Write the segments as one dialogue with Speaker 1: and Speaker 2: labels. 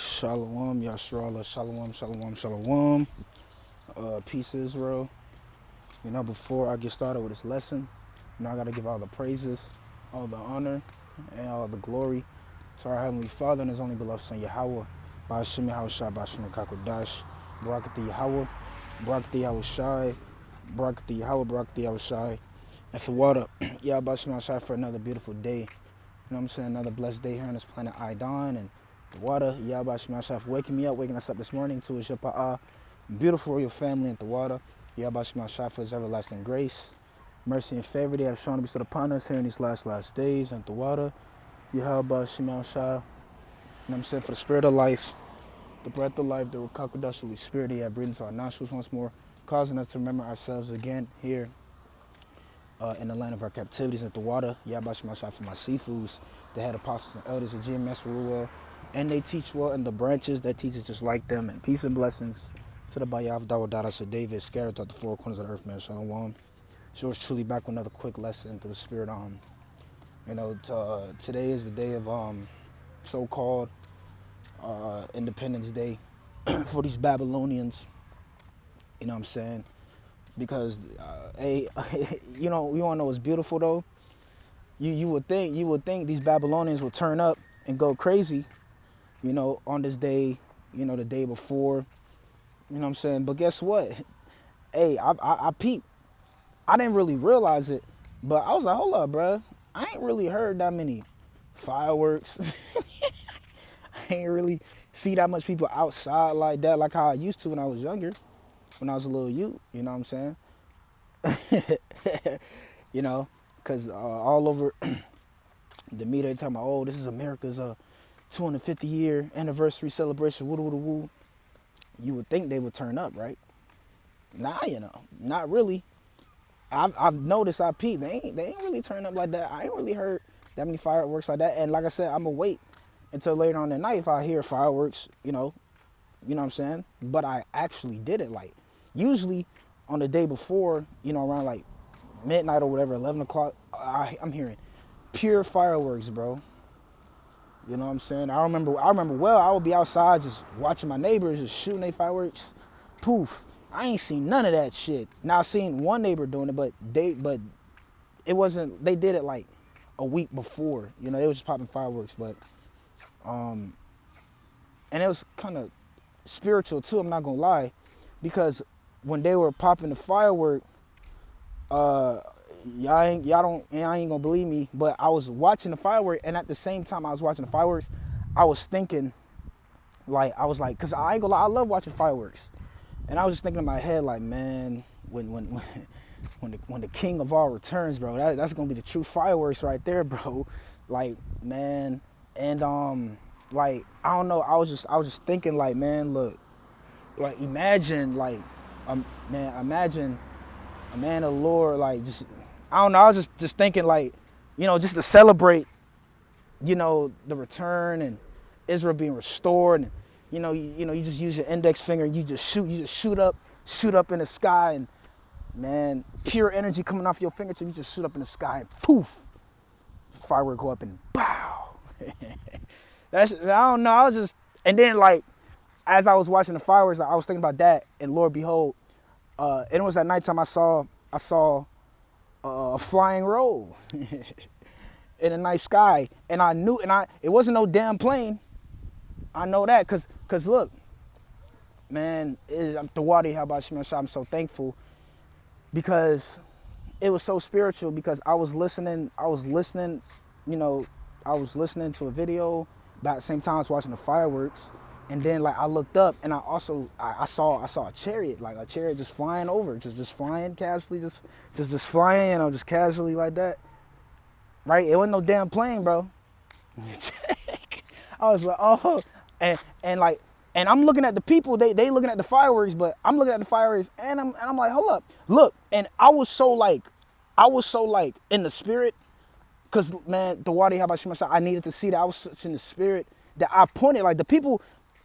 Speaker 1: Shalom, Yasharallah, Shalom, Shalom, Shalom. Peace, Israel. Before I get started with this lesson, I got to give all the praises, all the honor, and all the glory to our Heavenly Father and His only beloved Son, Yahweh. Ba'ashim Yahushua, Ba'ashim Kakodash, Barakati Yahweh, Barakati Yahushai, Barakati Yahweh, Barakati Yahushai. And for water, Yah Ba'ashim Yahushai for another beautiful day. Another blessed day here on this planet Idon. And the water, Yahweh Shemashah for waking me up, waking us up this morning to His Shapa'ah. Beautiful royal family at the water. Yahweh Shemashah for His everlasting grace, mercy, and favor they have shown to be stood upon us here in these last days and the water. Yahweh Shemashah, for the spirit of life, the breath of life, the Rakakodash Holy Spirit He have breathed into our nostrils once more, causing us to remember ourselves again here in the land of our captivities at the water. Yahweh Shemashah for my seafoods, the head apostles and elders of GMS rule well, and they teach well, and the branches that teach just like them. And peace and blessings to the Bayav Dawadada Sir David, scattered throughout the four corners of the earth, man. Shalom. Yours truly back with another quick lesson to the spirit. Today is the day of so-called Independence Day for these Babylonians. You know what I'm saying? Because, you wanna know what's beautiful though? You would think these Babylonians would turn up and go crazy, on this day, the day before, But guess what? Hey, I peeped. I didn't really realize it, but I was like, hold up, bruh. I ain't really heard that many fireworks. I ain't really see that much people outside like that, like how I used to when I was younger, when I was a little youth, you know what I'm saying? Because all over the media, they talking about, oh, this is America's 250-year anniversary celebration, woo-woo-woo. You would think they would turn up, right? Nah, not really. I've noticed, I peeped, they ain't really turn up like that. I ain't really heard that many fireworks like that. And like I said, I'm going to wait until later on at night if I hear fireworks, you know what I'm saying? But I actually did it, like, usually on the day before, around like midnight or whatever, 11 o'clock, I'm hearing pure fireworks, bro. You know what I'm saying? I remember well, I would be outside just watching my neighbors just shooting their fireworks. Poof. I ain't seen none of that shit. Now I seen one neighbor doing it, but it wasn't, they did it like a week before. They was just popping fireworks, but and it was kind of spiritual too, I'm not gonna lie, because when they were popping the firework, y'all ain't gonna believe me, but I was watching the firework, and at the same time I was watching the fireworks, I was thinking, cause I ain't gonna lie, I love watching fireworks, and I was just thinking in my head, like, man, when the king of all returns, bro, that's gonna be the true fireworks right there, bro. Like, man, and like, I don't know, I was just thinking, like, man, look, like, imagine, like, imagine a man of the Lord, like, just, I don't know, I was just thinking, like, just to celebrate, the return and Israel being restored, and you just use your index finger and you just shoot up in the sky, and man, pure energy coming off your fingertip, you just shoot up in the sky and poof, firework go up and pow. I don't know, I was just, and then, like, as I was watching the fireworks, I was thinking about that, and Lord behold, and it was at nighttime I saw a flying roll in a night sky, and I knew, it wasn't no damn plane. I know that, cause look, man, I'm Tawadi, how about Shema Shah? I'm so thankful, because it was so spiritual, because I was listening, I was listening to a video, but at the same time I was watching the fireworks, and then, like, I looked up, and I saw a chariot, like a chariot just flying over, just flying casually, just flying, just casually like that, right? It wasn't no damn plane, bro. I was like, oh, and like, and I'm looking at the people, they looking at the fireworks, but I'm looking at the fireworks, and I'm like, hold up, look, and I was so like in the spirit, cause, man, the Wadi, how about Shema Shah, I needed to see that. I was such in the spirit that I pointed, like, the people,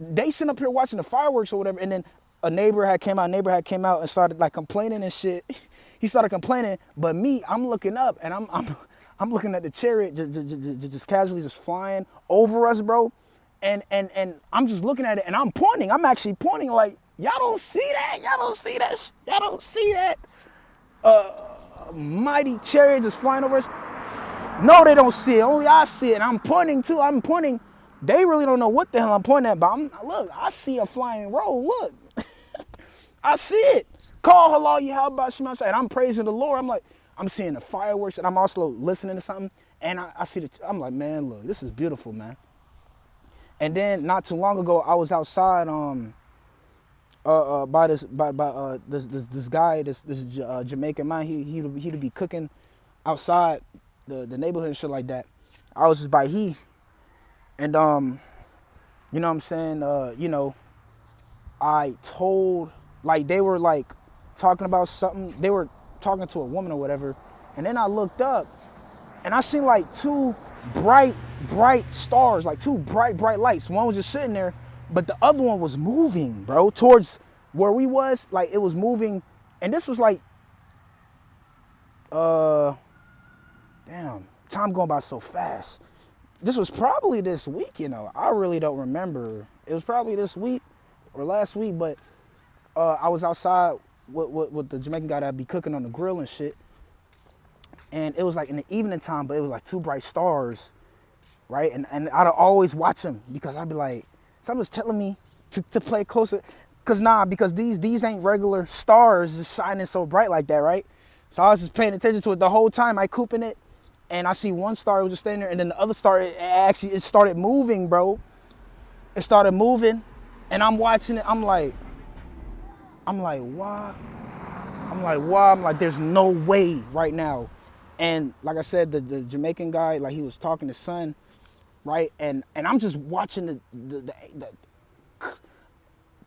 Speaker 1: they sitting up here watching the fireworks or whatever, and then a neighbor had came out and started, like, complaining and shit. He started complaining, but me, I'm looking up, and I'm looking at the chariot just casually just flying over us, bro. And I'm just looking at it and I'm pointing. I'm actually pointing like, y'all don't see that? Y'all don't see that? Y'all don't see that? Mighty chariots is flying over us. No, they don't see it. Only I see it. And I'm pointing too. I'm pointing. They really don't know what the hell I'm pointing at, but look, I see a flying roll. Look. I see it. Call halal Yahweh Shema Shai. And I'm praising the Lord. I'm like, I'm seeing the fireworks and I'm also listening to something. And I see I'm like, man, look, this is beautiful, man. And then not too long ago, I was outside by this guy, this Jamaican man. He'd be cooking outside the neighborhood and shit like that. I was just by and you know what I'm saying? I told, like, they were like talking about something. They were talking to a woman or whatever. And then I looked up and I seen like two bright stars, like two bright lights. One was just sitting there, but the other one was moving, bro, towards where we was. Like, it was moving. And this was like, damn, time going by so fast. This was probably this week, you know. I really don't remember. It was probably this week or last week, but I was outside with the Jamaican guy that'd be cooking on the grill and shit. And it was like in the evening time, but it was like two bright stars, right? And I'd always watch them because I'd be like, someone's telling me to play closer. Because these ain't regular stars just shining so bright like that, right? So I was just paying attention to it the whole time. I cooping it. And I see one star, it was just standing there, and then the other star, it started moving, bro. It started moving, and I'm watching it. I'm like, why? I'm like, there's no way right now. And like I said, the Jamaican guy, like, he was talking to son, right? And I'm just watching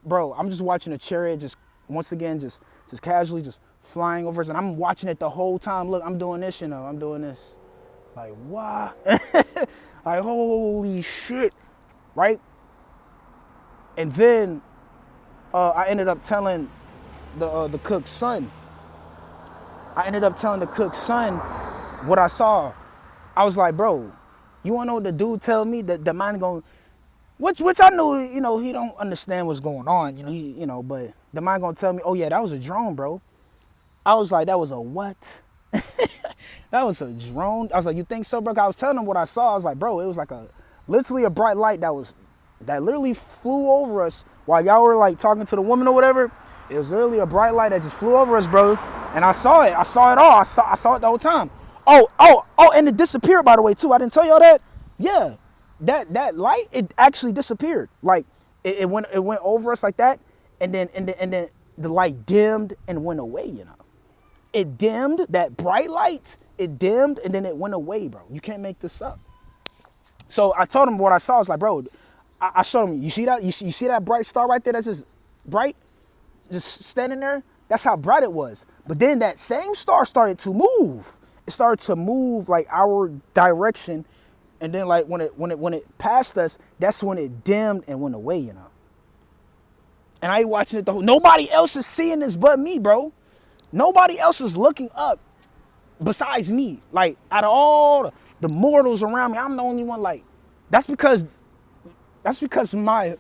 Speaker 1: bro, I'm just watching a chariot just, once again, just casually just flying over us, and I'm watching it the whole time. Look, I'm doing this, you know, I'm doing this. Like, what? Like, holy shit, right? And then I ended up telling the cook's son. What I saw. I was like, bro, you wanna know what the dude tell me? That the man going, which I knew, you know, he don't understand what's going on, you know, but the man gonna tell me, oh yeah, that was a drone, bro. I was like, that was a what? That was a drone. I was like, you think so, bro? I was telling him what I saw. I was like, bro, it was like literally a bright light that literally flew over us while y'all were like talking to the woman or whatever. It was literally a bright light that just flew over us, bro. And I saw it. I saw it all. I saw it the whole time. Oh, and it disappeared, by the way, too. I didn't tell y'all that. Yeah, that light, it actually disappeared. Like it went over us like that, and then the light dimmed and went away. You know, it dimmed, that bright light. It dimmed and then it went away, bro. You can't make this up. So I told him what I saw. I was like, bro, I showed him. You see that? You see that bright star right there? That's just bright, just standing there. That's how bright it was. But then that same star started to move. It started to move like our direction, and then like when it passed us, that's when it dimmed and went away. You know. And I ain't watching it the whole. Nobody else is seeing this but me, bro. Nobody else is looking up besides me. Like, out of all the mortals around me, I'm the only one. Like, that's because my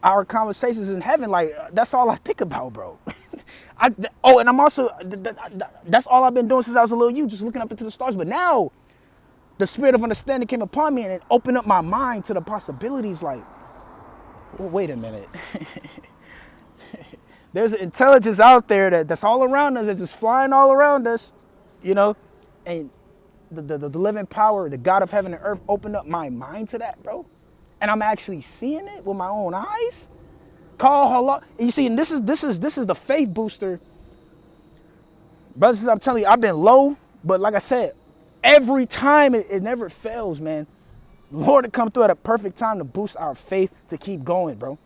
Speaker 1: our conversations in heaven, like, that's all I think about, bro. And I'm also, that's all I've been doing since I was a little youth, just looking up into the stars. But now the spirit of understanding came upon me and it opened up my mind to the possibilities. Like, well, wait a minute. There's an intelligence out there that's all around us, that's just flying all around us, you know? And the living power, the God of heaven and earth, opened up my mind to that, bro. And I'm actually seeing it with my own eyes. Call Allah. You see, and this is the faith booster. Brothers, I'm telling you, I've been low, but like I said, every time it never fails, man. Lord to come through at a perfect time to boost our faith to keep going, bro.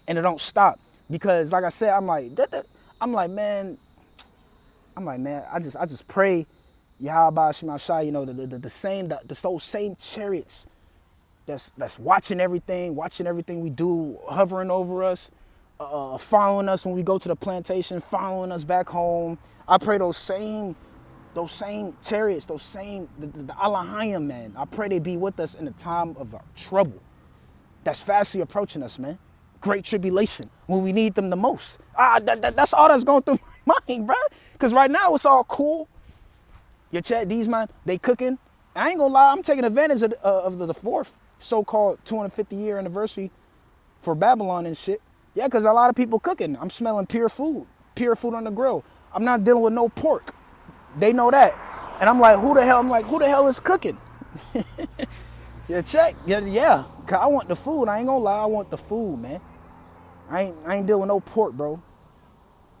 Speaker 1: And it don't stop. Because like I said, I'm like, man, I just pray, Yahweh Shema Shai, you know, those same chariots that's watching everything we do, hovering over us, following us when we go to the plantation, following us back home. I pray those same those same chariots, those same, the Alahayim, man. I pray they be with us in the time of our trouble. That's fastly approaching us, man. Great tribulation, when we need them the most. That's all that's going through my mind, bro. Because right now it's all cool. Your chat, these man, they cooking. I ain't gonna lie, I'm taking advantage of the fourth so-called 250-year anniversary for Babylon and shit. Yeah, because a lot of people cooking. I'm smelling pure food on the grill. I'm not dealing with no pork. They know that. And I'm like, who the hell is cooking? Yeah, check. Yeah. Cause I want the food. I ain't gonna lie, I want the food, man. I ain't dealing with no pork, bro.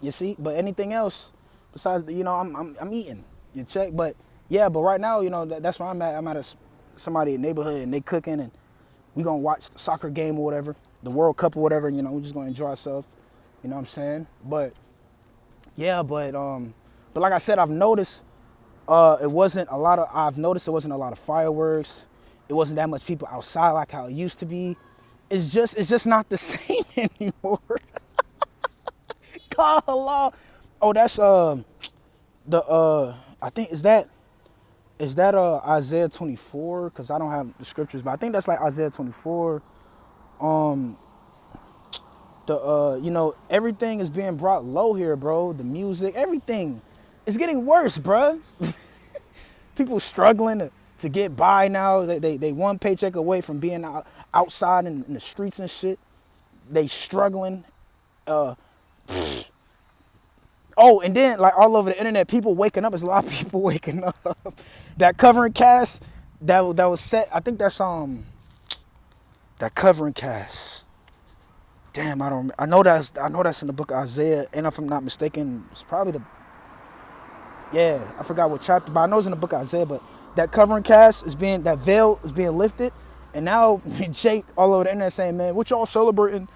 Speaker 1: You see? But anything else besides the, I'm eating. You check. But yeah, but right now, that's where I'm at. I'm at somebody in the neighborhood and they cooking and we gonna watch the soccer game or whatever, the World Cup or whatever, we're just gonna enjoy ourselves. You know what I'm saying? But yeah, but like I said, I've noticed it wasn't a lot of fireworks. It wasn't that much people outside like how it used to be. It's just not the same anymore. God Allah. Oh, that's I think is that Isaiah 24? Because I don't have the scriptures, but I think that's like Isaiah 24. Everything is being brought low here, bro. The music, everything is getting worse, bro. People struggling to get by now. They one paycheck away from being outside in the streets and shit. They struggling. Oh, and then like all over the internet, people waking up. There's a lot of people waking up. That covering cast that was set. I think that's that covering cast. Damn, I know that's in the book of Isaiah, and if I'm not mistaken, it's probably I forgot what chapter, but I know it's in the book of Isaiah. But that covering cast that veil is being lifted, and now Jake all over the internet saying, man, what y'all celebrating?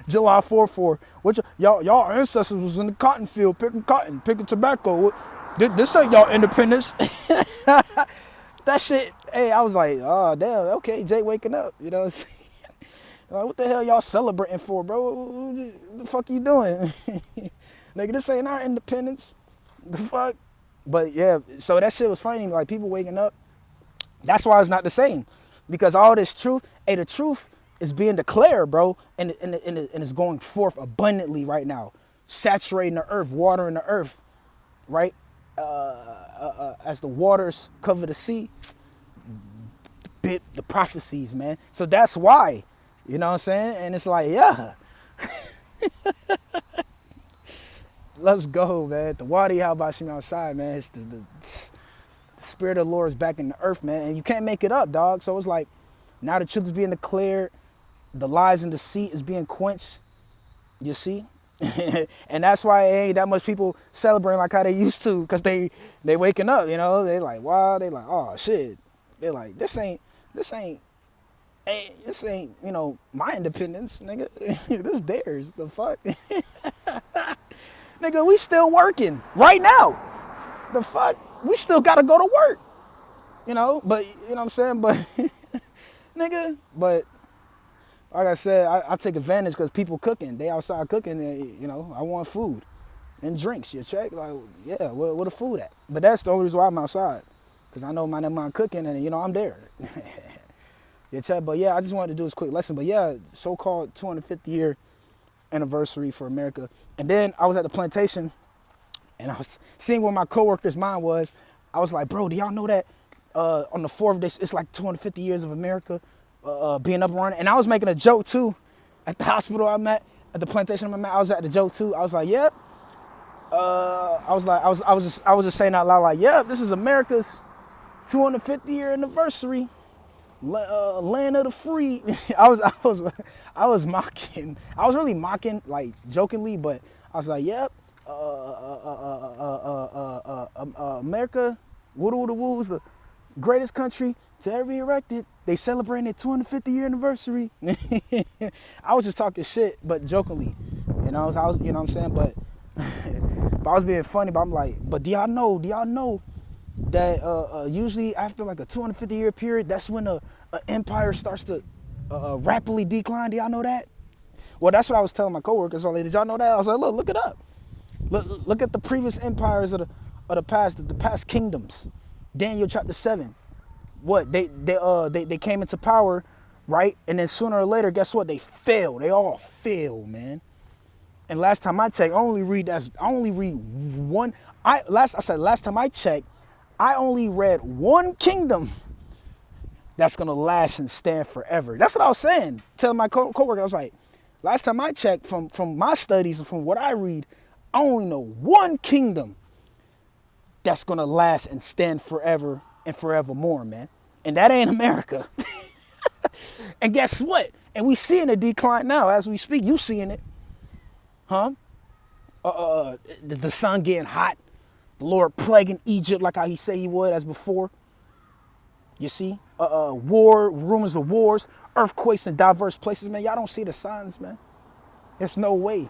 Speaker 1: July 4th for? What y'all ancestors was in the cotton field picking tobacco. This ain't y'all independence. That shit. Hey, I was like, oh damn, okay, Jake waking up. You know what I'm saying? Like, what the hell y'all celebrating for, bro? What the fuck you doing? Nigga, this ain't our independence. The fuck? But yeah, so that shit was funny. Like people waking up. That's why it's not the same. Because all this truth, the truth is being declared, bro, and it's going forth abundantly right now, saturating the earth, watering the earth, right? As the waters cover the sea, the prophecies, man. So that's why, you know what I'm saying? And it's like, yeah, let's go, man. The water, how about you outside, man? It's the spirit of the Lord is back in the earth, man, and you can't make it up, dog. So it's like now the truth is being declared. The lies and deceit is being quenched, you see? And that's why it ain't that much people celebrating like how they used to, because they waking up, They like, wow, they like, oh, shit. They like, this ain't, my independence, nigga. This theirs, the fuck? Nigga, we still working right now. The fuck? We still gotta go to work, But, you know what I'm saying? But, nigga, but... Like I said, I take advantage because people cooking. They outside cooking, and, I want food and drinks. You check? Like, yeah, where the food at? But that's the only reason why I'm outside. Because I know my cooking and, I'm there. You check? But yeah, I just wanted to do this quick lesson. But yeah, so-called 250-year anniversary for America. And then I was at the plantation and I was seeing where my coworker's mind was. I was like, bro, do y'all know that on the 4th, it's like 250 years of America? Being up and running, and I was making a joke too at the hospital I'm at the plantation I'm at. I was at the joke too. I was like, yep. I was just saying out loud like, yep, this is America's 250-year anniversary, land of the free. I was mocking. I was really mocking, like jokingly, but I was like, yep. America, woo is the greatest country to ever be erected. They celebrating their 250-year anniversary. I was just talking shit, but jokingly. I was you know what I'm saying? But I was being funny, but I'm like, but do y'all know that usually after like a 250-year period, that's when a empire starts to rapidly decline? Do y'all know that? Well, that's what I was telling my coworkers. So like, did y'all know that? I was like, look it up. Look at the previous empires of the past kingdoms. Daniel chapter 7. What they came into power, right? And then sooner or later, guess what? They fail. They all fail, man. And last time I checked, I only read one. Last time I checked, I only read one kingdom that's gonna last and stand forever. That's what I was saying. Telling my coworker, I was like, last time I checked, from my studies and from what I read, I only know one kingdom that's gonna last and stand forever and forevermore, man. And that ain't America. And guess what? And we seeing a decline now as we speak. You seeing it, huh? The sun getting hot, the Lord plaguing Egypt like how he said he would as before. You see, rumors of wars, earthquakes in diverse places, man. Y'all don't see the signs, man. There's no way.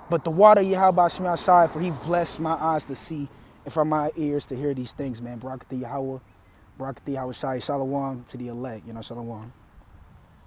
Speaker 1: But the water Yahweh Shema Shai, for he blessed my eyes to see and for my ears to hear these things, man. Barak Yahweh, Barak Yahweh Shai, Shalom to the elect, you know, Shalom.